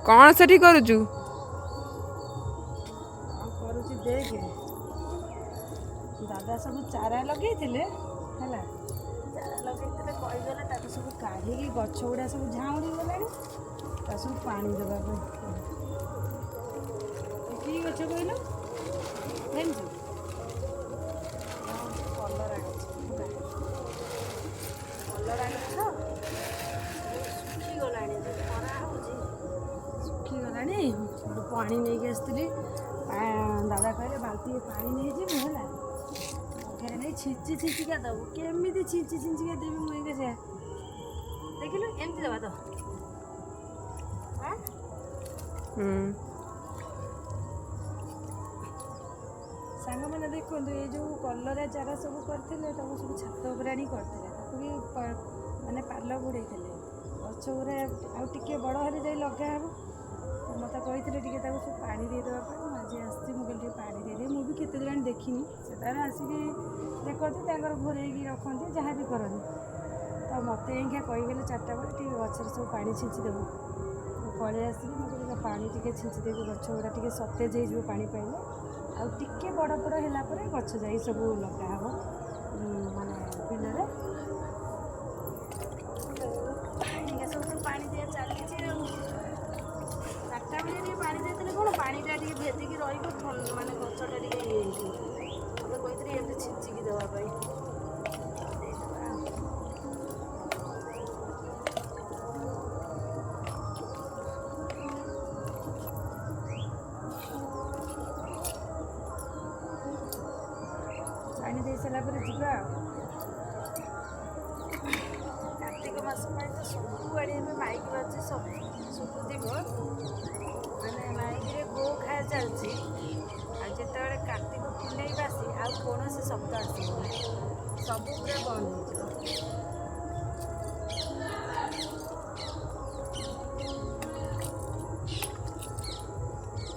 कौन सेठी करुचु करुची देखे दादा सब चारा लगे है चारा लगे कहीगले सब काढ़ी गछ गुड़ा सब झाउड़ी गला सब पानी देवा कि गछ कहल जानू कलरा गछ कलरा गछ सुखीगला खरा हो सुखीगला पानी नहीं आसती दादा कहले बाल्टी पानी नहीं जी है नहीं छिंची छिंचिका दबू केमी छिंची छिंचिका देवी मुझे से देख लो एमती दबा तो सांग मैंने देखो ये जो कलरा चारा सब करते सब छात उपर आनी करते भी मानने पाल घोड़े गछ गुरा आउ टे बड़ हेले जा लगा हे तो मत कही सब पानी देदेवाई आज आसी मुझे पानी दे मुझे केते दिन देखनी से आसिक देखते घोरे रखते जहाँ भी करते तो मत कहीगले 4टा बेले गचर सब पानी छिंचीदेव पलि आसली मुझे पानी टे छिंचीदेवी गछ गुड़ा टे सतेज हो पानी पाइले आउ टे बड़ बड़ है गछ जा सब लगा हे मानने बिलर सब पानी दिया चली 4टा बेले पानी देते कौन पानीटा भेदिकी मानने गचटा टे कहते एमती छिंचिकी देवाई पानी दे सारा जा कार्तिक मास तो सबुआड़े माइक बाजे सब शुभुव मानने माइक गो खाया चलती जिते कार्तिक पूर्णिमा बासी आ कौन शब्द आस सब पूरा बंद हो